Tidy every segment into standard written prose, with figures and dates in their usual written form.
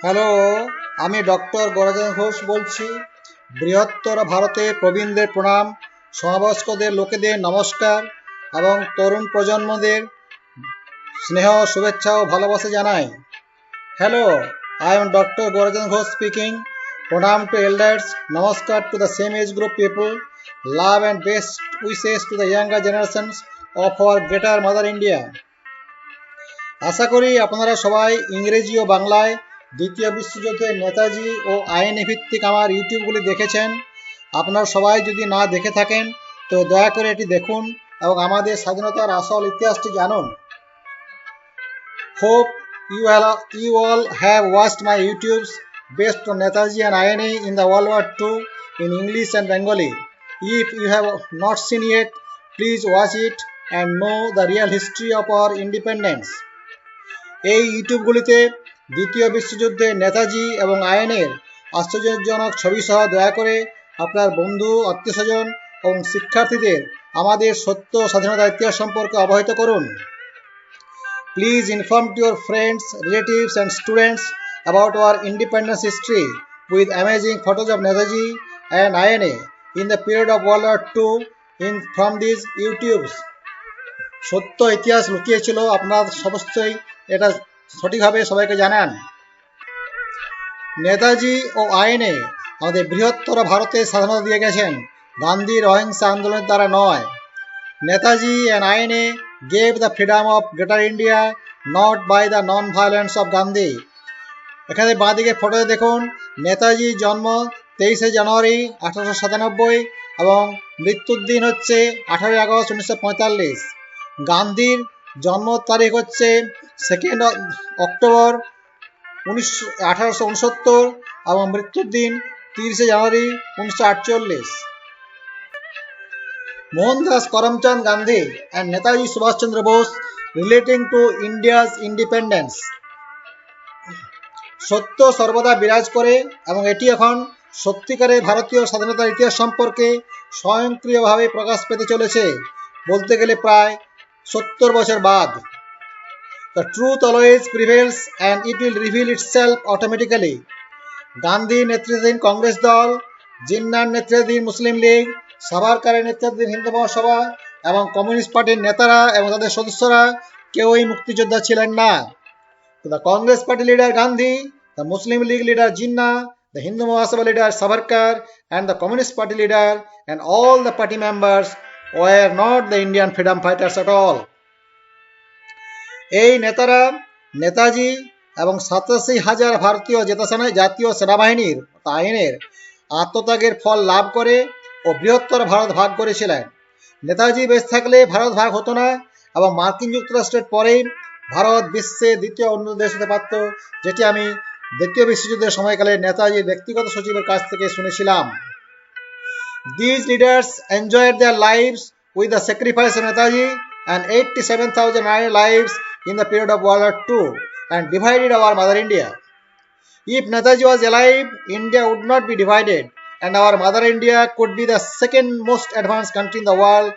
Hello, আমি doctor গরাজন Ghosh বলছি। বৃহত্তর ভারতে প্রবীণদের প্রণাম, সমবয়স্কদের লোকেদের নমস্কার এবং তরুণ প্রজন্মদের স্নেহ, শুভেচ্ছা ও ভালোবাসা জানাই। Hello, I am Dr. Gorajan Ghosh speaking. Pranam to elders, namaskar to the same age group people, love and best wishes to the younger generations of our greater mother India. আশা করি আপনারা সবাই ইংরেজি ও বাংলায় দ্বিতীয় বিশ্বযুদ্ধে নেতাজি ও আইএনএ ভিত্তিক আমার ইউটিউবগুলি দেখেছেন। আপনারা সবাই যদি না দেখে থাকেন তো দয়া করে এটি দেখুন এবং আমাদের স্বাধীনতার আসল ইতিহাসটি জানুন। Hope you all have watched my YouTubes based on Netaji and INA in the World War II in English and Bengali. If you have not seen yet, please watch it and know the real history of our independence. এই ইউটিউবগুলিতে দ্বিতীয় বিশ্বযুদ্ধে নেতাজি এবং আইএনএর আশ্চর্যজনক ছবি সহ দয়া করে আপনার বন্ধু, আত্মীয়স্বজন এবং শিক্ষার্থীদের আমাদের সত্য স্বাধীনতা ইতিহাস সম্পর্কে অবহিত করুন। Please inform your friends, relatives and students about our independence history with amazing photos of Netaji and INA in the period of World War II from these YouTubes. সত্য ইতিহাস লুকিয়ে ছিল, আপনারা অবশ্যই এটা সঠিকভাবে সবাইকে জানান। নেতাজি ও আইএনএ আমাদের বৃহত্তর ভারতে স্বাধীনতা দিয়ে গেছেন, গান্ধীর অহিংসা আন্দোলনের দ্বারা নয়। Netaji and INA gave the freedom of Greater India not by the non-violence of Gandhi. এখানে বাঁদিকে ফটোতে দেখুন, নেতাজির জন্ম 23শে জানুয়ারি 1897 এবং মৃত্যুর দিন হচ্ছে 18 আগস্ট 1945। গান্ধীর জন্ম তারিখ হচ্ছে 2 অক্টোবর 1869 এবং মৃত্যুর দিন 30শে জানুয়ারি 1948। Mohandas Karamchand Gandhi and Netaji Subhash Chandra Bose relating to India's independence. সত্য সর্বদা বিরাজ করে এবং এটি এখন সত্যিকারে ভারতীয় স্বাধীনতার ইতিহাস সম্পর্কে স্বয়ংক্রিয়ভাবে প্রকাশ পেতে চলেছে, বলতে গেলে প্রায় 70 বছর বাদ। The truth always prevails and it will reveal itself automatically. গান্ধীর নেতৃত্বাধীন কংগ্রেস দল, জিন্নার নেতৃত্বাধীন মুসলিম লীগ, সাভারকারের নেতৃত্বাধীন হিন্দু মহাসভা এবং কমিউনিস্ট পার্টির নেতারা এবং তাদের সদস্যরা কেউই মুক্তিযোদ্ধা ছিলেন না। The Congress party leader Gandhi, the Muslim League leader Jinnah, the Hindu Mahasabha leader Savarkar and the Communist party leader and all the party members were not the Indian freedom fighters at all. এই নেতারা নেতাজি এবং 87,000 ভারতীয় জাতীয় সেনাবাহিনীর আইনের আত্মত্যাগের ফল লাভ করে ও বৃহত্তর ভারত ভাগ করেছিলেন। নেতাজি বেঁচে থাকলে ভারত ভাগ হতো না এবং মার্কিন যুক্তরাষ্ট্রের পরেই ভারত বিশ্বের দ্বিতীয় অন্য দেশ হতে পারত, যেটি আমি দ্বিতীয় বিশ্বযুদ্ধের সময়কালে নেতাজির ব্যক্তিগত সচিবের কাছ থেকে শুনেছিলাম। These leaders enjoyed their lives with the sacrifice of Netaji and 87,000 lives in the period of World War II and divided our mother India. If Netaji was alive, India would not be divided and our mother India could be the second most advanced country in the world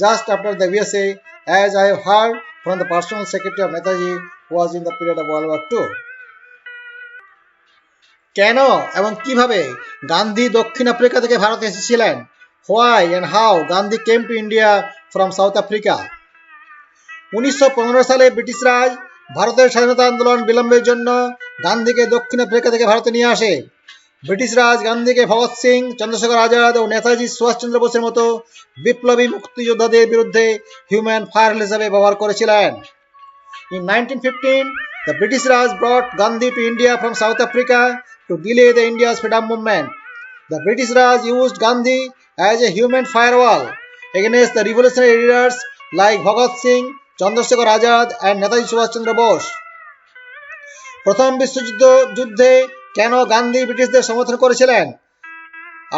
just after the USA, as I have heard from the personal secretary of Netaji who was in the period of World War II. কেন এবং কিভাবে গান্ধী দক্ষিণ Africa থেকে ভারতে এসেছিলেন? Why and how Gandhi came to India from South Africa? 1915 সালে British রাজ ভারতের স্বাধীনতা আন্দোলন বিলম্বের জন্য গান্ধীকে দক্ষিণ আফ্রিকা থেকে ভারতে নিয়ে আসে। ব্রিটিশ রাজ গান্ধীকে ভগৎ সিং, চন্দ্রশেখর আজাদ ও নেতাজি সুভাষচন্দ্র বোসের মতো বিপ্লবী মুক্তিযোদ্ধাদের বিরুদ্ধে হিউম্যান ফায়ার হিসেবে ব্যবহার করেছিলেন। In 1915, the British Raj brought Gandhi to India from South Africa to delay the India's freedom movement. The British Raj used Gandhi as a human firewall against the revolutionary leaders like Bhagat Singh, Chandrasekhar Azad and Netaji Subhash Chandra Bose. প্রথম বিশ্বযুদ্ধে কেন গান্ধী ব্রিটিশদের সমর্থন করেছিলেন?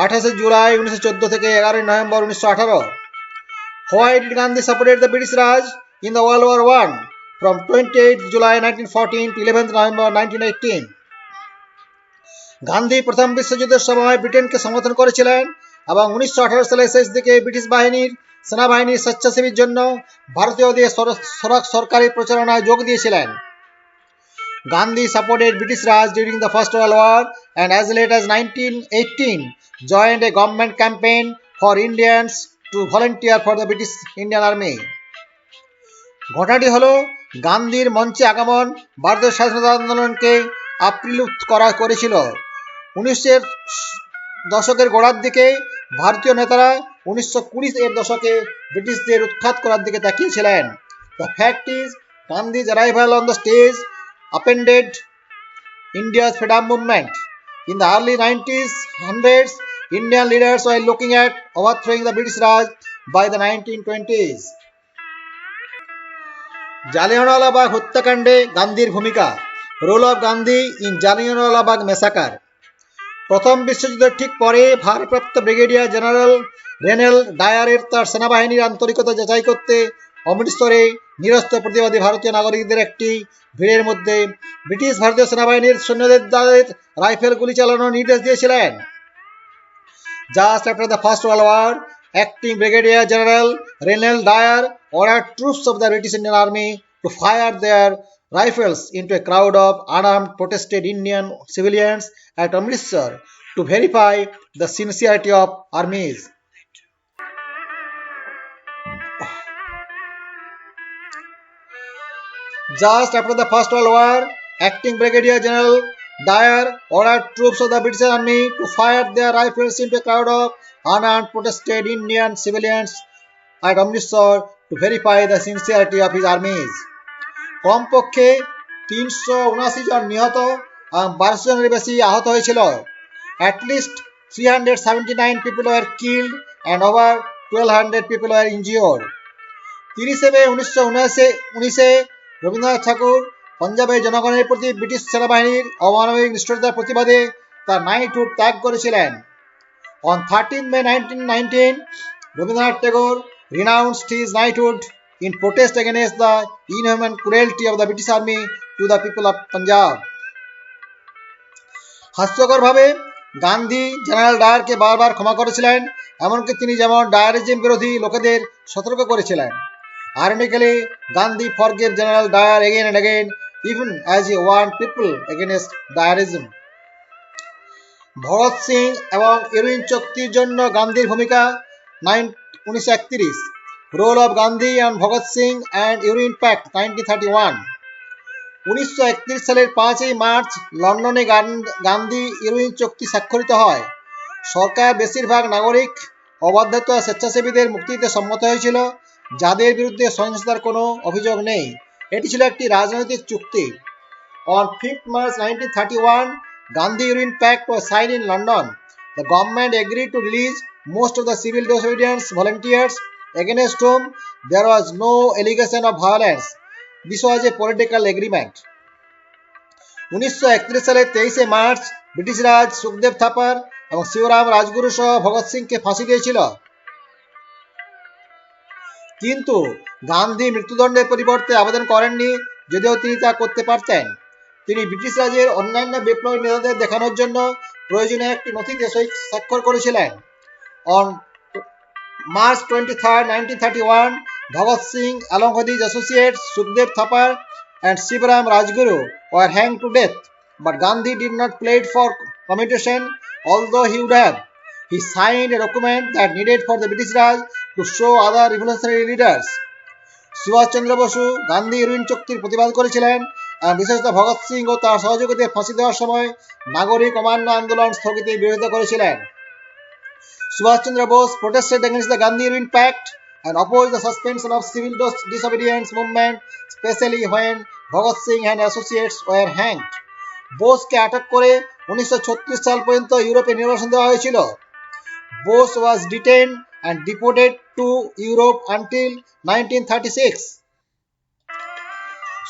28 জুলাই 1914 থেকে 11 November 1918। Why did Gandhi support the British Raj in the World War I from 28 July 1914 to 11 November 1918? Gandhi প্রথম বিশ্বযুদ্ধের সময় ব্রিটেনকে সমর্থন করেছিলেন এবং 1918 সালের শেষ দিকে ব্রিটিশ সেনাবাহিনীর স্বেচ্ছাসেবীর জন্য ভারতীয়দের সরকারি প্রচারণায় যোগ দিয়েছিলেন। Gandhi supported British Raj during the First World War and as late as 1918 joined a government campaign for Indians to volunteer for the British Indian Army. ঘটনাটি হলো গান্ধীর মঞ্চে আগমন ভারতের স্বাধীনতা আন্দোলনকে আপ্লুত করেছিল। 1900 দশকের গোড়ার দিকে ভারতীয় নেতারা 1920 এর দশকে ব্রিটিশদের উৎখাত করার দিকে তাকিয়েছিলেন। The fact is, Gandhi's arrival on the stage upended India's freedom movement. In the early 1900s, Indian leaders were looking at overthrowing the British Raj by the 1920s. Jallianwala Bagh হত্যাকাণ্ডে গান্ধীর ভূমিকা, role of Gandhi in Jallianwala Bagh massacre. প্রথম বিশ্বযুদ্ধের ঠিক পরে ভারপ্রাপ্ত brigadier general রেনেল ডায়ারের তার সেনাবাহিনীর আন্তরিকতা যাচাই করতে অমৃতসরে নিরস্ত্র প্রতিবাদী ভারতীয় নাগরিকদের একটি ভিড়ের মধ্যে ব্রিটিশ ভারতীয় সেনাবাহিনীর সৈন্যদের দ্বারা রাইফেল গুলি চালানোর নির্দেশ দিয়েছিলেন। Just after the First World War, acting Brigadier General Renal Dyer ordered troops of the British Indian Army to fire their rifles into a crowd of unarmed protested Indian civilians at Amritsar to verify the sincerity of armies. Just after the First World War, acting Brigadier General Dyer ordered troops of the British Army to fire their rifles into a crowd of unarmed protested Indian civilians at Amritsar to verify the sincerity of his armies. কমপক্ষে 379 জন নিহত এবং 1200 জনের বেশি আহত হয়েছিল। At least 379 people were killed and over 1200 people were injured. 30 মে 1919 রবীন্দ্রনাথ ঠাকুর পাঞ্জাবের জনগণের প্রতি ব্রিটিশ সেনাবাহিনীর অমানবিক নিষ্ঠুরতার প্রতিবাদে তার নাইটহুড ত্যাগ করেছিলেন। On 13 May 1919, Rabindranath Tagore renounced his knighthood in protest against the inhuman cruelty of the British Army to the people of Punjab. হাস্যকরভাবে গান্ধী জেনারেল ডায়ারকে বারবার ক্ষমা করেছিলেন, এমনকি তিনি যেমন ডায়ারিজম বিরোধী লোকেদের সতর্ক করেছিলেন। Ironically, Gandhi forgave General Dyer again and again, even as he warned people against Dyerism. Bhagat Singh এবং ইরউইন চুক্তির জন্য গান্ধীর ভূমিকা 1931, role of Gandhi and Bhagat Singh and Irwin pact 1931। 1931 সালের 5 মার্চ লন্ডনে গান্ধী ইরউইন চুক্তি স্বাক্ষরিত হয়। সরকার বেশিরভাগ নাগরিক অবাধ্যতা স্বেচ্ছাসেবীদের মুক্তি দিতে সম্মত হয়েছিল, যাদের বিরুদ্ধে সহিংসতার কোনো অভিযোগ নেই। এটি ছিল একটি রাজনৈতিক চুক্তি। On 5 March 1931, Gandhi-Irwin Pact was signed in London. The government agreed to release most of the civil disobedience volunteers against whom there was no allegation of violence. This was a political agreement. 1931 সালের 23 March British রাজ সুখদেব থাপার এবং শিবরাম রাজগুরু সহ ভগৎ সিংকে ফাঁসি দিয়েছিল। কিন্তু গান্ধী মৃত্যুদণ্ডের পরিবর্তে আবেদন করেননি, যদিও তিনি তা করতে পারতেন। তিনি ব্রিটিশ রাজের অন্যান্য বিপ্লবী নেতাদের দেখানোর জন্য প্রয়োজনীয় একটি নথিতে স্বাক্ষর করেছিলেন। On March 23, 1931, Bhagat Singh, along with his associates Sukhdev Thapar and Shivaram Rajguru, were hanged to death. But Gandhi did not plead for commutation, although he would have. He signed a document that needed for the British Raj to show other revolutionary leaders. Subhash চন্দ্র বসু গান্ধী ইরউইন চুক্তির প্রতিবাদ করেছিলেন এবং বিশেষত ভগৎ সিং ও তার সহযোগীদের ফাঁসি দেওয়ার সময় নাগরিক অমান্য আন্দোলন স্থগিতের বিরোধিতা করেছিলেন। Subhash Chandra Bose protested against the Gandhi-Irwin Pact and opposed the suspension of civil disobedience movement, especially when Bhagat Singh and associates were hanged. বোসকে আটক করে 1936 সাল পর্যন্ত ইউরোপে নির্বাসন দেওয়া হয়েছিল। Bose was detained and deported to Europe until 1936.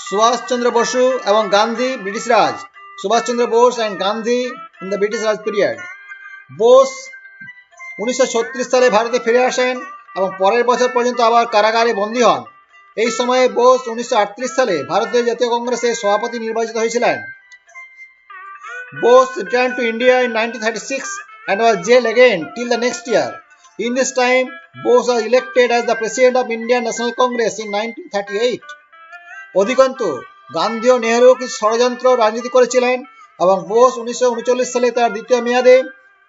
Subhash Chandra Bosu এবং Gandhi British Raj, Subhash Chandra Bose and Gandhi in the British Raj period. Bose 1936 সালে ভারতে ফিরে আসেন এবং পরের বছর পর্যন্ত আবার কারাগারে বন্দী হন। এই সময়ে বোস 1938 সালে ভারতীয় জাতীয় কংগ্রেসের সভাপতি নির্বাচিত হয়েছিলেন। Bose returned to India in 1936 and was jailed again till the next year. In this time, Bose was elected as the President of Indian National Congress in 1938. অধিকন্তু গান্ধী ও নেহরু কিছু ষড়যন্ত্র রাজনীতি করেছিলেন এবং বোস 1939 সালে তার দ্বিতীয় মেয়াদে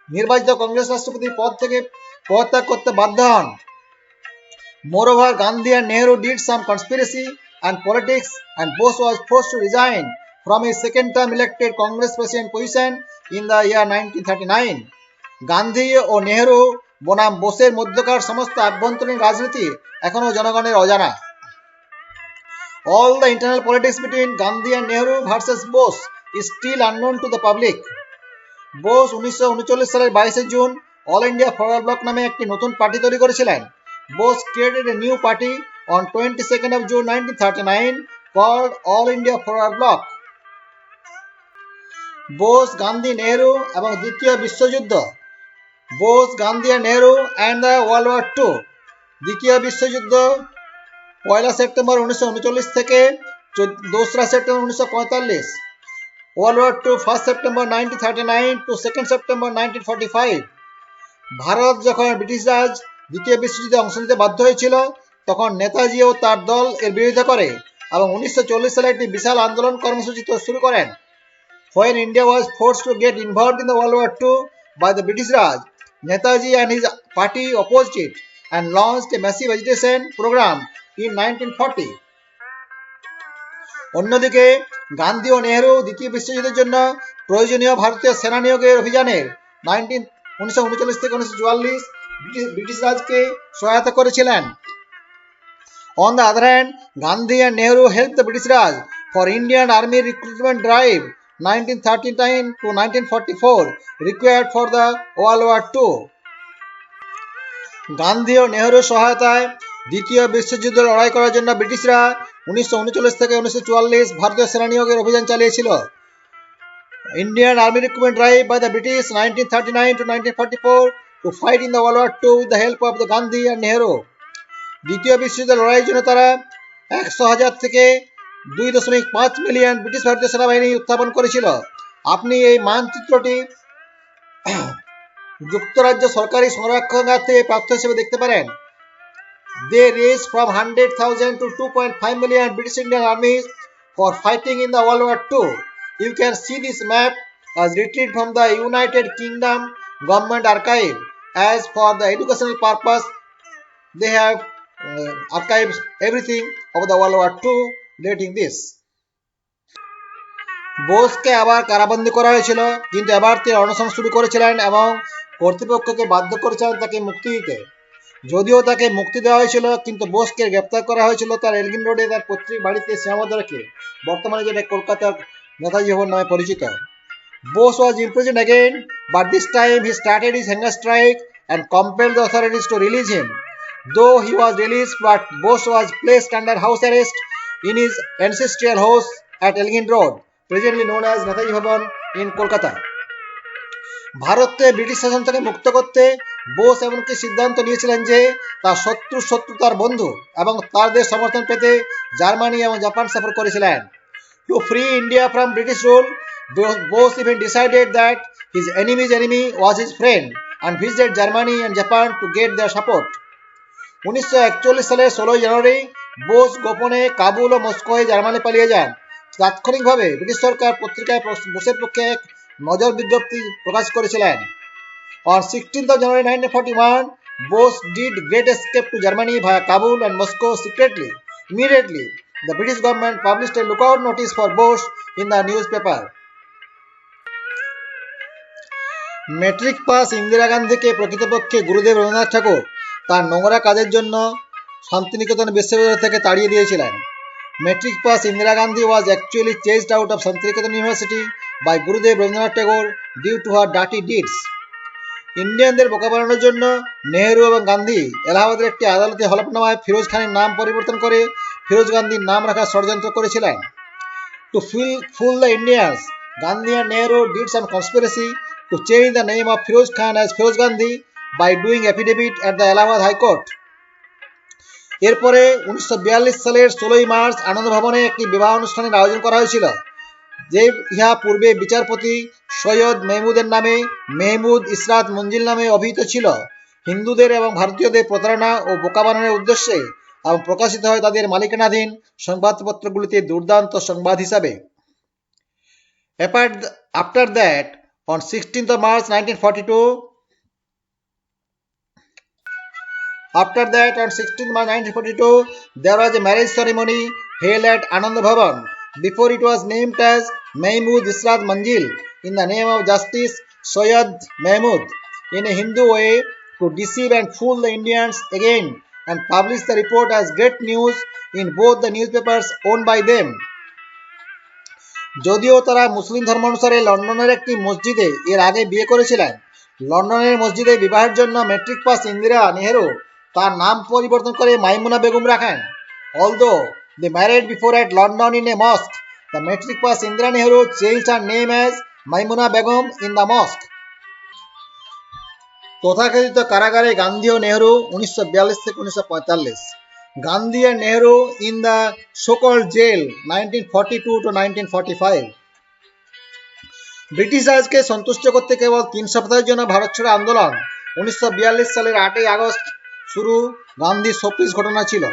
নির্বাচিত কংগ্রেস রাষ্ট্রপতি পদ থেকে পদত্যাগ করতে বাধ্য হন। Moreover, Gandhi and Nehru did some conspiracy and politics, and Bose was forced to resign from his second-term elected Congress president position in the year 1939. Gandhi ও নেহরু বনাম বোসের মধ্যকার সমস্ত আভ্যন্তরীণ রাজনীতি এখনও জনগণের অজানা। All the internal politics between Gandhi and Nehru versus Bose is still unknown to the public. Bose 1939 সালের 22 June all India forward block নামে একটি নতুন পার্টি তৈরি করেছিলেন। Bose created a new party on 22nd of June 1939 called All India Forward Bloc. Bose, Gandhi, Nehru এবং দ্বিতীয় বিশ্বযুদ্ধ। Bose, Gandhi and Nehru and the World War II. দ্বিতীয় বিশ্বযুদ্ধ 1 সেপ্টেম্বর 1939 থেকে 2 September 1945। World War II 1 September 1939 to 2 September 1945। Bharat যখন ব্রিটিশ রাজ দ্বিতীয় বিশ্বযুদ্ধে অংশ নিতে বাধ্য হয়েছিল তখন নেতাজি ও তার দল এর বিরোধিতা করে এবং 1940 সালে একটি বিশাল আন্দোলন কর্মসূচি শুরু করেন। When India was forced to get involved in the World War II by the British Raj, Netaji and his party opposed it and launched a massive agitation program in 1940. অন্যদিকে গান্ধী ও নেহরু দ্বিতীয় বিশ্বযুদ্ধের জন্য প্রয়োজনীয় ভারতীয় সেনা নিয়োগের অভিযানের 1939 থেকে 1944 ব্রিটিশ রাজকে সহায়তা করেছিলেন। On the other hand, Gandhi and Nehru helped the British Raj for Indian Army recruitment drive 1939 to 1944 required for the World War II. Gandhi ও নেহরুর সহায়তায় দ্বিতীয় বিশ্বযুদ্ধে লড়াই করার জন্য ব্রিটিশরা 1939 থেকে 1944 ভারতীয় সেনা নিয়োগের অভিযান চালিয়েছিল। Indian Army recruitment drive by the British 1939 to 1944 to fight in the World War II with the help of the Gandhi and Nehru. দ্বিতীয় বিশ্বযুদ্ধে লড়াইয়ের জন্য তারা 100,000 থেকে 2.5 মিলিয়ন ব্রিটিশ ভারতীয় সেনাবাহিনী উত্থাপন করেছিল। আপনি এই মানচিত্রটি যুক্তরাজ্য সরকারি সংরক্ষণাগার থেকে প্রাপ্ত হিসেবে দেখতে পারেন। They raised from 100,000 to 2.5 million British Indian armies for fighting in the World War II. You can see this map as retrieved from the United Kingdom Government Archive. As for the educational purpose, they have archived everything of the World War II relating this. বোসকে আবার কারাবন্দী করা হয়েছিল, কিন্তু এবার তিনি অনশন শুরু করেছিলেন এবং কর্তৃপক্ষকে বাধ্য করেছিলেন তাকে মুক্তি দিতে। যদিও তাকে মুক্তি দেওয়া হয়েছিল, কিন্তু বোসকে গ্রেপ্তার করা হয়েছিল তার এলগিন রোডে তার পৈতৃক বাড়িতে সীমাবদ্ধ রেখে, বর্তমানে যেটা কলকাতার নেতাজি ভবন নামে পরিচিত। Bose was imprisoned again, but this time he started his hunger strike and compelled the authorities to release him. Though he was released, but Bose was placed under house arrest in his ancestral house at Elgin Road, presently known as Netaji Bhavan in Kolkata. ভারতকে British শাসন থেকে মুক্ত করতে বোস এমনকি সিদ্ধান্ত নিয়েছিলেন যে তার শত্রু তার বন্ধু এবং তাদের সমর্থন পেতে জার্মানি এবং জাপান সফর করেছিলেন। To free India from British rule, Bose even decided that his enemy's enemy was his friend and visited Germany and Japan to get their support. 1941 সালের 16 জানুয়ারি বোস গোপনে কাবুল ও মস্কো হয়ে জার্মানি পালিয়ে যান। তাৎক্ষণিকভাবে ব্রিটিশ সরকার পত্রিকায় বোসের পক্ষে এক নজর বিজ্ঞপ্তি প্রকাশ করেছিলেন। On 16th of January 1941, Bose did great escape to Germany via Kabul and Moscow secretly. Immediately, the British government published a lookout notice for Bose in the newspaper. Metric pass Indira গান্ধীকে প্রকৃতপক্ষে গুরুদেব রবীন্দ্রনাথ ঠাকুর তার নোংরা কাজের জন্য শান্তিনিকেতন বিশ্ববিদ্যালয় থেকে তাড়িয়ে দিয়েছিলেন। Matric pass Indira Gandhi was actually chased out of Shantiniketan university by Gurudev Rabindranath Thakur due to her dirty deeds. ইন্ডিয়ানদের বোকা বানানোর জন্য নেহেরু এবং গান্ধী এলাহাবাদের একটি আদালতে হলফনামায় ফিরোজ খানের নাম পরিবর্তন করে ফিরোজ গান্ধীর নাম রাখার ষড়যন্ত্র করেছিলেন। To fool the Indians, Gandhi and Nehru did some conspiracy to change the name of Firoz Khan as Firoz Gandhi by doing affidavit at the Allahabad High Court. এরপরে 1942 সালের 16 মার্চ আনন্দ ভবনে একটি বিবাহ অনুষ্ঠানের আয়োজন করা হয়েছিল, যে ইহা পূর্বে বিচারপতি সৈয়দ মেহমুদের নামে মেহমুদ ইসরাত মঞ্জিল নামে অভিহিত ছিল। হিন্দুদের এবং ভারতীয়দের প্রতারণা ও বোকা বানানোর উদ্দেশ্যে এবং প্রকাশিত হয় তাদের মালিকানাধীন সংবাদপত্রগুলিতে দুর্দান্ত সংবাদ হিসাবে। After that, on 16th of March 1942, there was a marriage ceremony held at Anand Bhavan. Before it was named as Mahmood Israd Manjil in the name of Justice Soyad Mahmood, in a Hindu way to deceive and fool the Indians again and publish the report as great news in both the newspapers owned by them. যদিও তারা মুসলিম ধর্ম অনুসারে লন্ডনের একটি মসজিদে এর আগে বিয়ে করেছিলেন, লন্ডনের মসজিদে বিবাহের জন্য মেট্রিক পাস ইন্দিরা নেহেরু তার নাম পরিবর্তন করে মাইমুনা বেগম রাখেন। Although they married before at London in a mosque, the metric pass Indira Nehru changed her name as Maimuna Begum in the mosque. তথাকথিত কারাগারে গান্ধী ও নেহরু 1942 থেকে 1945, Gandhi and Nehru in the so-called jail 1942 to 1945. British রাজকে সন্তুষ্ট করতে কেবল 3 সপ্তাহের জন্য ভারত ছাড়ো আন্দোলন 1942 সালের 8ই আগস্ট শুরু গান্ধী শোপিস ঘটনা ছিল।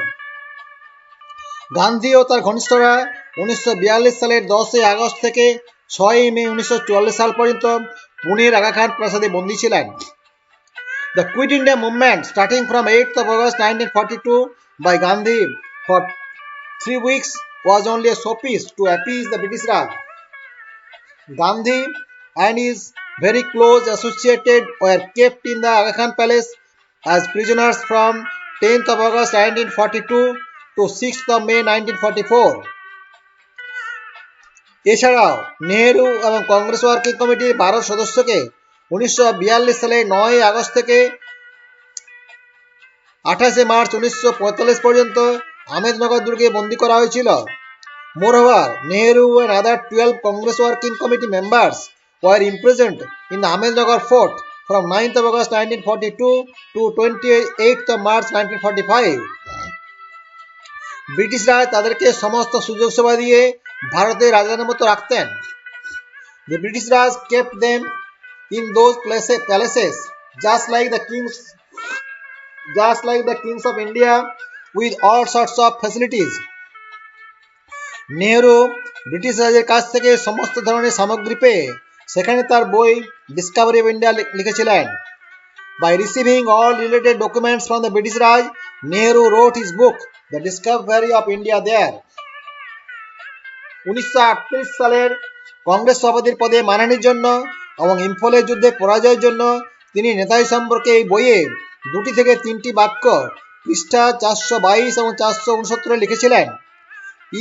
গান্ধী ও তার ঘনিষ্ঠরা 1942 সালের 10ই আগস্ট থেকে 6ই মে 1944 সাল পর্যন্ত পুনের আগা খান প্রাসাদে বন্দী ছিলেন। The Quit India movement, starting from 8th of August 1942 by Gandhi for 3 weeks, was only a sophist to appease the British Raj. Gandhi and his very close associated were kept in the Aga Khan Palace as prisoners from 10th of August 1942 to 6th of May 1944. এছাড়াও নেহেরু এবং Congress working কমিটির 12 সদস্যকে 1942 সালে 9 August থেকে 28 March 1945 পর্যন্ত আহমেদনগর দুর্গে বন্দী করা হয়েছিল। Moreover, Nehru and other 12 Congress Working Committee members were imprisoned in the Ahmednagar fort from 9th of August 1942 to 28th of March 1945. ব্রিটিশরা তাদেরকে সমস্ত সুযোগ সুবিধা দিয়ে ভারতের রাজাদের মতো রাখতেন। The British Raj kept them in those palaces just like the kings of India with all sorts of facilities. Nehru British রাজের কাছ থেকে সমস্ত ধরনের সামগ্রী পেয়ে সেখানে তার বই ডিসকভারি অফ ইন্ডিয়া লিখেছিলেন। By receiving all related documents from the British Raj, Nehru wrote his book, The Discovery of India there. 1938 সালের কংগ্রেস সভাপতির পদে মানহানির জন্য এবং ইম্ফলের যুদ্ধে পরাজয়ের জন্য তিনি নেতাজি সম্পর্কে এই বইয়ে 2 থেকে 3টি বাক্য পৃষ্ঠা 422 এবং 469 লিখেছিলেন।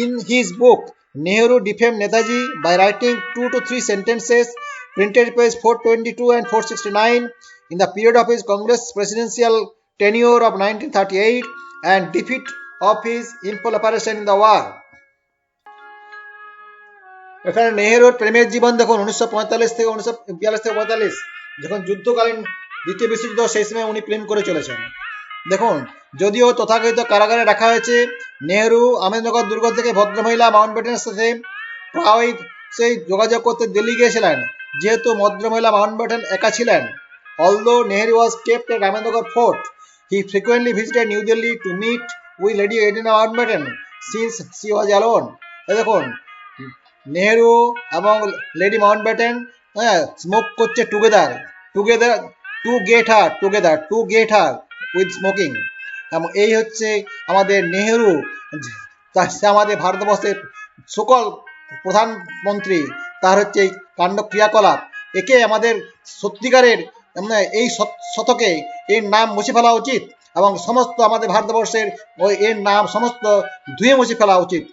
In his book, Nehru defamed Netaji by writing 2 to 3 sentences printed page 422 and 469 in the period of his Congress presidential tenure of 1938 and defeat of his Imphal operation in the war. এখানে নেহেরুর প্রেমের জীবন দেখুন 1945 থেকে 1942 যখন যুদ্ধকালীন দ্বিতীয় বিশ্বযুদ্ধ সেই সময় উনি প্রেম করে চলেছেন। দেখুন, যদিও তথাকথিত কারাগারে রাখা হয়েছে, নেহেরু আহমেদনগর দুর্গ থেকে ভদ্রমহিলা মাউন্টব্যাটেনের সাথে প্রায় সেই যোগাযোগ করতে দিল্লি গিয়েছিলেন, যেহেতু ভদ্রমহিলা মাউন্টব্যাটেন একা ছিলেন। Although Nehru was kept at Ahmednagar fort, he frequently visited New Delhi to meet with Lady Edina Mountbatten since she was alone. দেখুন, নেহেরু এবং লেডি মাউন্টব্যাটেন স্মোক করছে together to get her with smoking. এবং এই হচ্ছে আমাদের নেহেরু, সে আমাদের ভারতবর্ষের সকল প্রধানমন্ত্রী, তার হচ্ছে এই কাণ্ড ক্রিয়াকলাপ। একে আমাদের সত্যিকারের এই শতকে এর নাম মুছে ফেলা উচিত এবং সমস্ত আমাদের ভারতবর্ষের এর নাম সমস্ত ধুয়ে মুছে ফেলা উচিত।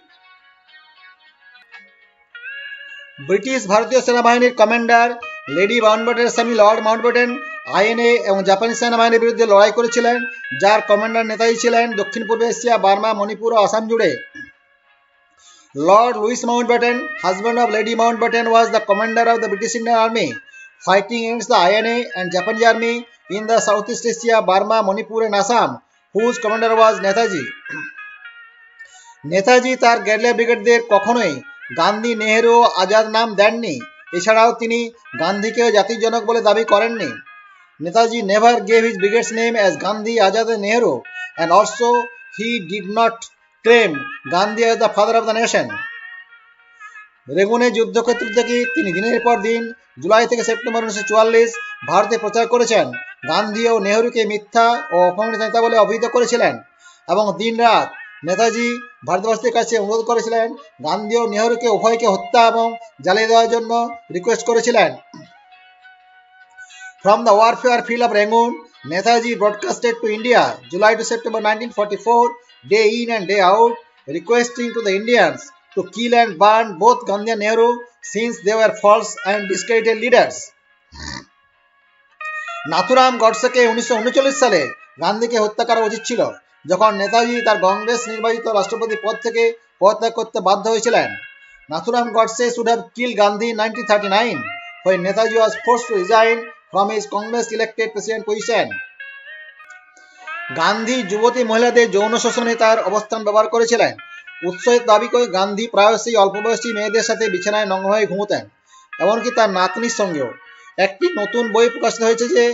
ব্রিটিশ ভারতীয় সেনাবাহিনীর কমান্ডার লেডি মাউন্টব্যাটেনের স্বামী লর্ড মাউন্টব্যাটেন আইএনএ এবং জাপানি সেনাবাহিনীর বিরুদ্ধে লড়াই করেছিলেন, যার কমান্ডার নেতাজি ছিলেন দক্ষিণ পূর্ব এশিয়া, বার্মা, মণিপুর ও আসাম জুড়ে। Lord Louis Mountbatten, husband of Lady Mountbatten, was the commander of the British Indian Army, fighting against the INA and Japanese Army in the Southeast Asia, Burma, Manipur and Assam, whose commander was Netaji. Netaji তার guerrilla ব্রিগেডদের কখনোই গান্ধী, নেহেরু, আজাদ নাম দেননি। এছাড়াও তিনি গান্ধীকেও জাতির জনক বলে দাবি করেননি। Netaji never gave his brigades name as Gandhi, Azad and Nehru, and also he did not claim Gandhi as the father of the nation. রেগুনে যুদ্ধক্ষেত্র থেকে তিনি দিনের পর দিন জুলাই থেকে সেপ্টেম্বর 1944 ভারতে প্রচার করেছেন। গান্ধী ও নেহরুকে মিথ্যা ও অপমানিত নেতা বলে অভিহিত করেছিলেন এবং দিনরাত নেতাজি ভারতবাসীদের কাছে অনুরোধ করেছিলেন গান্ধী ও নেহরুকে উভয়কে হত্যা এবং জ্বালিয়ে দেওয়ার জন্য রিকোয়েস্ট করেছিলেন। From the warfare field of Rangoon, Netaji broadcasted to India July to September 1944, day in and day out, requesting to the Indians to kill and burn both Gandhi and Nehru since they were false and discredited leaders. Nathuram গডসেকে 1939 সালে গান্ধীকে হত্যা করা উচিত ছিল যখন নেতাজি তার কংগ্রেস নির্বাচিত রাষ্ট্রপতি পদ থেকে পদত্যাগ করতে বাধ্য হয়েছিলেন। Nathuram Godse should have killed Gandhi in 1939 when Netaji was forced to resign from his Congress elected president position. Gandhi যুবতী মহিলাদের যৌন শোষণে তার অবস্থান ব্যবহার করেছিলেন। উৎসের দাবি করে গান্ধী প্রায়শই অল্প বয়সী মেয়েদের সাথে বিছানায় নগ্ন হয়ে ঘুমোতেন, এমনকি তার নাতনির সঙ্গেও। একটি নতুন বই প্রকাশিত হয়েছে যে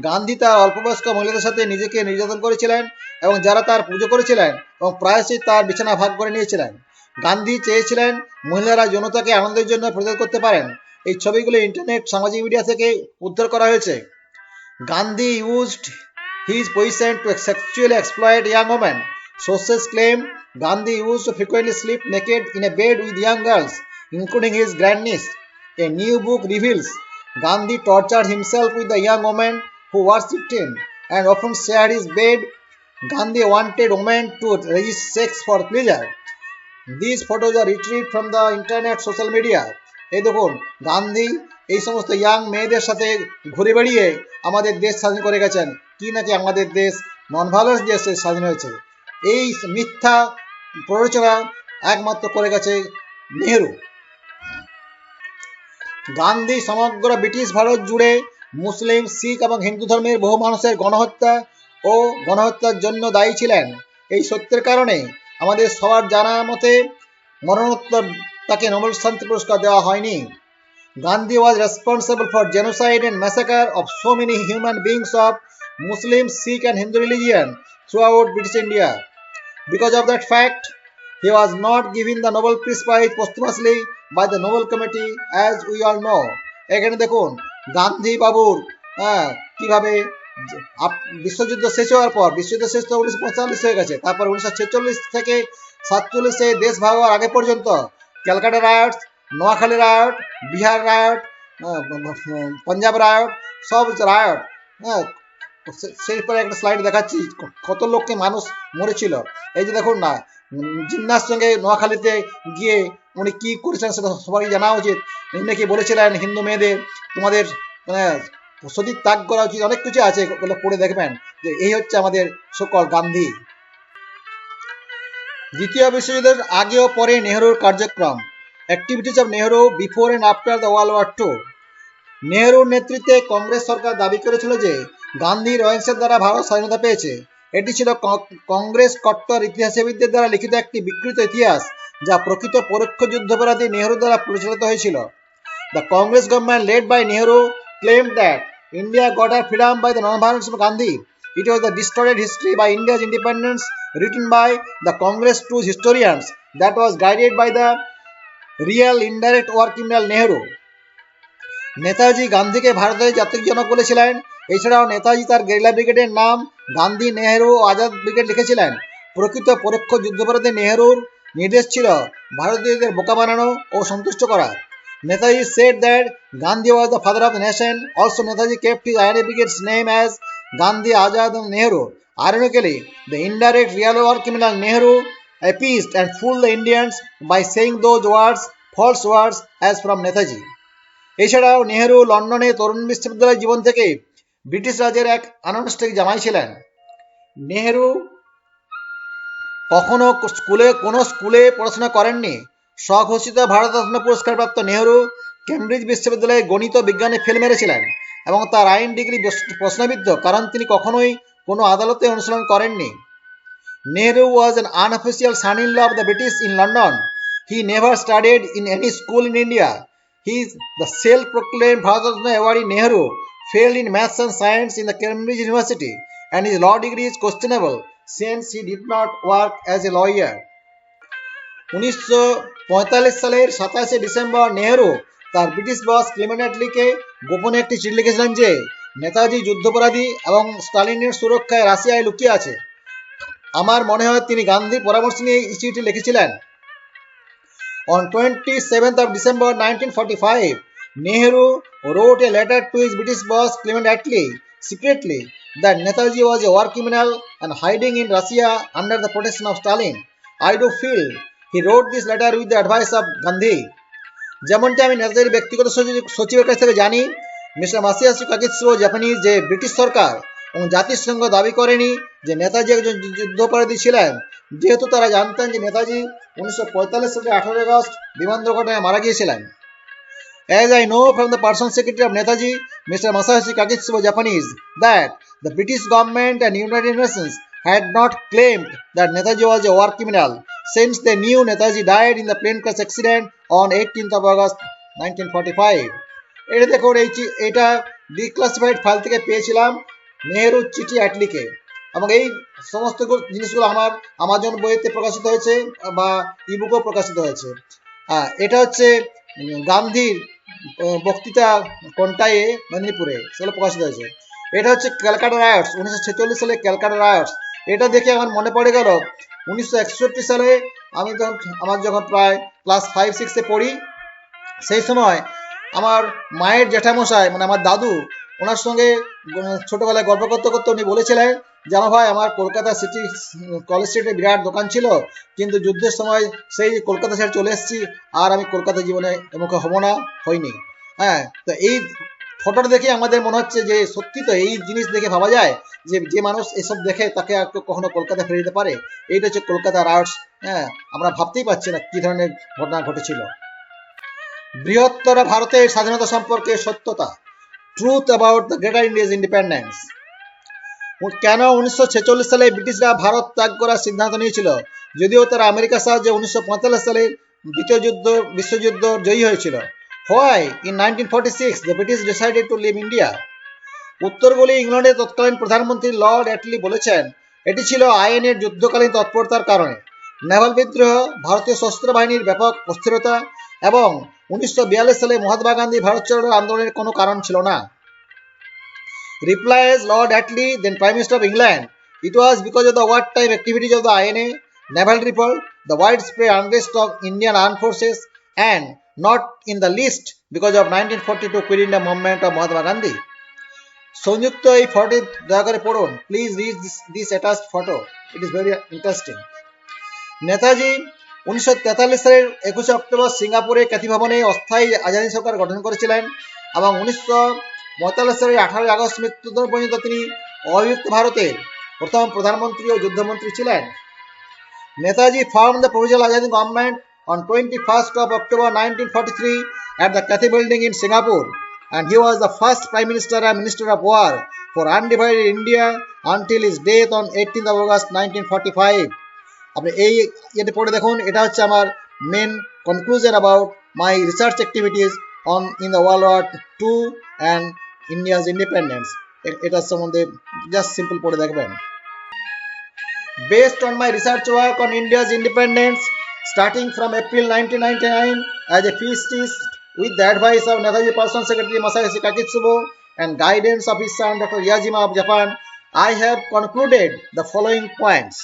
গান্ধী তার অল্পবয়স্ক মহিলাদের সাথে নিজেকে নির্যাতন করেছিলেন এবং যারা তার পুজো করেছিলেন এবং প্রায়শই তার বিছানা ভাগ করে নিয়েছিলেন। গান্ধী চেয়েছিলেন মহিলারা যৌনতাকে আনন্দের জন্য প্রচার করতে পারেন। এই ছবিগুলো ইন্টারনেট সামাজিক মিডিয়া থেকে উদ্ধার করা হয়েছে। Gandhi used his position to sexually exploit young women. Sources claim Gandhi used to frequently sleep naked in a bed with young girls, including his grandniece. A new book reveals Gandhi tortured himself with the young women who worshipped him and often shared his bed. Gandhi wanted women to resist sex for pleasure. These photos are retrieved from the internet social media. এই দেখুন, গান্ধী এই সমস্ত young মেয়েদের সাথে ঘুরে বেড়িয়ে আমাদের দেশ স্বাধীন করে গেছেন, কি নাকি আমাদের দেশ নন ভায়োলেন্স দেশে স্বাধীন হয়েছে। এই মিথ্যা প্ররোচনা একমাত্র করে গেছে নেহরু। গান্ধী সমগ্র ব্রিটিশ ভারত জুড়ে মুসলিম, শিখ এবং হিন্দু ধর্মের বহু মানুষের গণহত্যার জন্য দায়ী ছিলেন। এই সত্যের কারণে আমাদের সবার জানা মতে মরণোত্তর তাকে নোবেল শান্তি পুরস্কার দেওয়া হয়নি। Gandhi was responsible for genocide and massacre of so many human beings of Muslim, Sikh and Hindu religion throughout British India. Because of that fact, he was not given the Nobel Peace Prize posthumously by the Nobel Committee, as we all know. এখানে দেখুন গান্ধী বাবুর কিভাবে বিশ্বযুদ্ধ শেষ হওয়ার পর, বিশ্বযুদ্ধ শেষ তো 1945 হয়ে গেছে, তারপর 1946 থেকে 47 দেশ ভাগ হওয়ার আগে পর্যন্ত Calcutta riot, Noakhali riot, Bihar riot, Punjab riot, সব রায়ট। সেই পরে একটা স্লাইড দেখাচ্ছি কত লোককে মানুষ মরেছিল। এই যে দেখুন না, জিন্নার সঙ্গে নোয়াখালীতে গিয়ে উনি কি করেছেন সেটা সবাই জানা উচিত। উনি নাকি বলেছিলেন হিন্দু মেয়েদের তোমাদের সতী ত্যাগ করা উচিত, অনেক কিছু আছে, বলে পড়ে দেখবেন যে এই হচ্ছে আমাদের সকল গান্ধী। দ্বিতীয় বিশ্বযুদ্ধের আগে ও পরে নেহরুর কার্যক্রম। Activities of Nehru before and after the world war II. নেহরুর নেতৃত্বে কংগ্রেস সরকার দাবি করেছিল যে গান্ধীর অহিংসার দ্বারা ভারত স্বাধীনতা পেয়েছে। এটি ছিল কংগ্রেস কট্টর ইতিহাসবিদদের দ্বারা লিখিত একটি বিকৃত ইতিহাস, যা প্রকৃত পরোক্ষ যুদ্ধাপরাধী নেহরু দ্বারা পরিচালিত হয়েছিল। The Congress government led by Nehru claimed that India got her freedom by the non-violence of Gandhi. It was the distorted history by India's independence written by the Congress to historians that was guided by the real indirect war criminal Nehru. Netaji গান্ধীকে ভারতের জাতিক জনক বলেছিলেন। এছাড়াও নেতাজি তার guerrilla ব্রিগেডের নাম গান্ধী, নেহেরু ও Azad brigade লিখেছিলেন। প্রকৃত পরোক্ষ যুদ্ধাপরাধী নেহরুর নির্দেশ ছিল ভারতীয়দের বোকা বানানো ও সন্তুষ্ট করা। Netaji said that Gandhi was the father of the nation. Also, Netaji kept his INA brigade's name as Gandhi, Azad and Nehru. Ironically, the indirect real war criminal Nehru appeased and fooled the Indians by saying those words, false words, as from Netaji. এছাড়াও নেহরু লন্ডনে তরুণ বিশ্ববিদ্যালয় জীবন থেকে British রাজের এক আনুষ্ঠানিক জামাই ছিলেন। নেহরু কখনো কোনো স্কুলে পড়াশোনা করেননি। স্বঘোষিত ভারতরত্ন পুরস্কারপ্রাপ্ত নেহরু কেমব্রিজ বিশ্ববিদ্যালয়ে গণিত বিজ্ঞানে ফেল মেরেছিলেন এবং তার আইন ডিগ্রি প্রশ্নবিদ্ধ, কারণ তিনি কখনোই কোনো আদালতে অনুশীলন করেননি। Nehru was an unofficial son-in-law of the British in London. He never studied in any school in India. The self-proclaimed Bharat-Ratna awardee Nehru failed in maths and science in the Cambridge University, and his law degree is questionable. since he did not work as a lawyer. 1945 সালের 27 December Nehru তার British বস Clement অ্যাটলিকে গোপনে একটি চিঠি লিখেছিলেন যে নেতাজি যুদ্ধাপরাধী এবং স্টালিনের সুরক্ষায় রাশিয়ায় লুকিয়ে আছে। আমার মনে হয় তিনি গান্ধীর পরামর্শ নিয়ে এই চিঠি লিখেছিলেন। On 27th of December 1945, Nehru wrote a letter to his British boss Clement Attlee secretly that Netaji was a war criminal and hiding in Russia under the protection of Stalin. I do feel he wrote this letter with the advice of Gandhi. যেমনটি আমি নেতাজির ব্যক্তিগত সচিবের কাছ থেকে জানি, mister Masayoshi কাগিৎসু Japanese যে British সরকার এবং জাতিসংঘ দাবি করেনি যে নেতাজি একজন যুদ্ধাপরাধী ছিলেন, যেহেতু তারা জানতেন যে নেতাজি 1945 সালে 18 আগস্ট বিমান দুর্ঘটনায় মারা গিয়েছিলেন। As I know from the personal secretary of Netaji, Mr. Masayoshi Kagetsu Japanese, that the British government and United Nations had not claimed that Netaji was a war criminal, since they knew Netaji died in the plane crash accident on 18th of August 1945. এটা দেখুন, এটা declassified file থেকে পেয়েছিলাম নেহেরু চিঠি অ্যাটলিকে, এবং এই সমস্ত জিনিসগুলো আমার আমাজন বইতে প্রকাশিত হয়েছে বা ইবুকও প্রকাশিত হয়েছে। এটা হচ্ছে গান্ধীর বক্তৃতা কোনটায় মেদিনীপুরে, সেগুলো প্রকাশিত হয়েছে। এটা হচ্ছে ক্যালকাটা রায়টস, 1946 সালে ক্যালকাটা রায়টস। এটা দেখে আমার মনে পড়ে গেল 1961 সালে আমি আমার যখন প্রায় ক্লাস 5-6-এ পড়ি, সেই সময় আমার মায়ের জ্যাঠামশাই মানে আমার দাদু, ওনার সঙ্গে ছোটোবেলায় গল্প করতে করতে উনি বলেছিলেন যে আমার ভাই, আমার কলকাতা সিটি কলেজ স্ট্রিটে বিরাট দোকান ছিল, কিন্তু যুদ্ধের সময় সেই কলকাতা ছেড়ে চলে এসেছি, আর আমি কলকাতা জীবনে মুখে হবো না, হয়নি। হ্যাঁ, তো এই ফটোটা দেখে আমাদের মনে হচ্ছে যে সত্যি তো এই জিনিস দেখে ভাবা যায় যে যে মানুষ এসব দেখে তাকে আর কখনো কলকাতা ফিরে যেতে পারে। এইটা হচ্ছে কলকাতা রায়টস। হ্যাঁ, আমরা ভাবতেই পারছি না কি ধরনের ঘটনা ঘটেছিল। বৃহত্তর ভারতের স্বাধীনতা সম্পর্কে সত্যতা, truth about the greater India's independence. কেন 1946 সালে ব্রিটিশরা ভারত ত্যাগ করার সিদ্ধান্ত নিয়েছিল, যদিও তারা আমেরিকার সাহায্যে 1945 সালে দ্বিতীয় বিশ্বযুদ্ধ জয়ী হয়েছিল? Why in 1946 the British decided to leave India? উত্তরগুলি ইংল্যান্ডের তৎকালীন প্রধানমন্ত্রী লর্ড অ্যাটলি বলেছেন এটি ছিল আইএনএর যুদ্ধকালীন তৎপরতার কারণে, নেভাল বিদ্রোহ, ভারতীয় সশস্ত্র বাহিনীর ব্যাপক অস্থিরতা এবং 1942 সালে মহাত্মা গান্ধী ভারত ছাড়ো আন্দোলনের কোনো কারণ ছিল না। Replies Lord Attlee, then Prime Minister of England, it was because of the wartime activities of the INA, naval revolt, the widespread unrest of Indian armed forces, and not in the least because of 1942 Quit India movement of Mahatma Gandhi. সংযুক্ত এই photo দয়া করে পড়ুন। Please read this attached photo, it is very interesting. Netaji 1943 সালের 21 October সিঙ্গাপুরে Kathy ভবনে অস্থায়ী আজাদি সরকার গঠন করেছিলেন এবং 1945 সালের 18 আগস্ট মৃত্যুদণ্ড পর্যন্ত তিনি অবিভক্ত ভারতের প্রথম প্রধানমন্ত্রী ও যুদ্ধমন্ত্রী ছিলেন। Netaji formed the Provisional Azadi government on 21st of October 1943 at the Cathay Building in Singapore, and he was the first Prime Minister and Minister of War for undivided India until his death on 18th of August 1945. আপনি এই ইয়েতে পড়ে দেখুন, এটা হচ্ছে আমার main conclusion about my research activities on in the world war two and India's independence. এটার সম্বন্ধে জাস্ট সিম্পল পড়ে দেখবেন। Based on my research work on India's independence, starting from April 1999 as a physicist with the advice of Netaji Personal Secretary Masayoshi Kagetsu and guidance of his son Dr. Yajima of Japan, I have concluded the following points.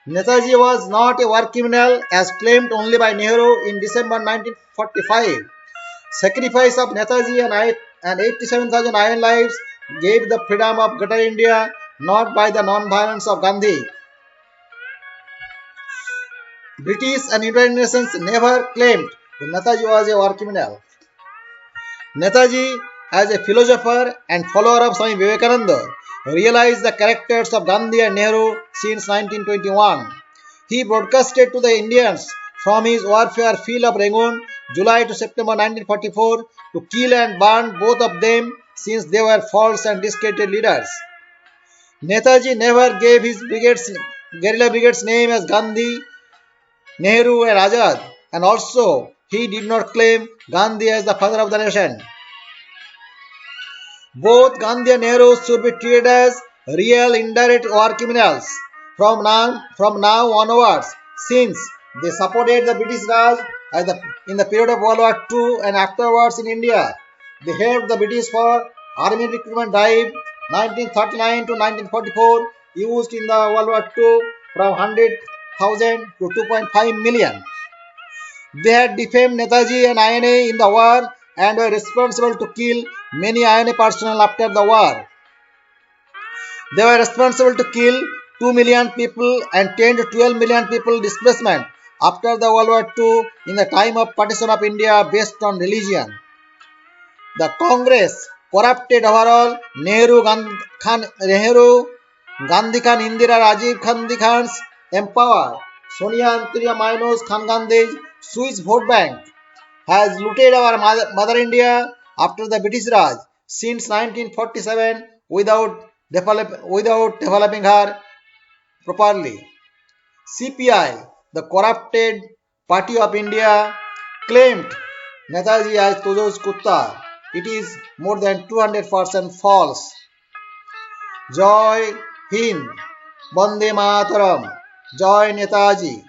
Netaji was not a war criminal as claimed only by Nehru in December 1945. Sacrifice of Netaji and 87,000 iron lives gave the freedom of Greater India, not by the non-violence of Gandhi. British and United Nations never claimed that Netaji was a war criminal. Netaji, as a philosopher and follower of Swami Vivekananda, realized the characters of Gandhi and Nehru since 1921. He broadcasted to the Indians from his warfare field of Rangoon, July to September 1944, to kill and burn both of them since they were false and discredited leaders. Netaji never gave his guerrilla brigades name as Gandhi, Nehru and Azad, and also he did not claim Gandhi as the father of the nation. Both Gandhi and Nehru should be treated as real indirect war criminals. from now onwards, since they supported the British Raj in the period of World War II and afterwards in India. They helped the British for army recruitment drive 1939 to 1944, used in the World War II from 100,000 to 2.5 million. They had defamed Netaji and INA in the war and were responsible to kill many INA personnel after the war. They were responsible to kill 2 million people and 10 to 12 million people displacement after the World War II in the time of partition of India based on religion. The Congress corrupted overall Nehru, Gandhi Khan, Indira, Rajiv Gandhi Khan's empower. Sonia Antriya minus Khan Gandhi's Swiss vote bank has looted our mother India after the British Raj since 1947 without developing her properly. CPI, the corrupted party of India, claimed Netaji as Tojo's Kutta. It is more than 200% false. Joy Hind, Bande Mataram, Joy Netaji.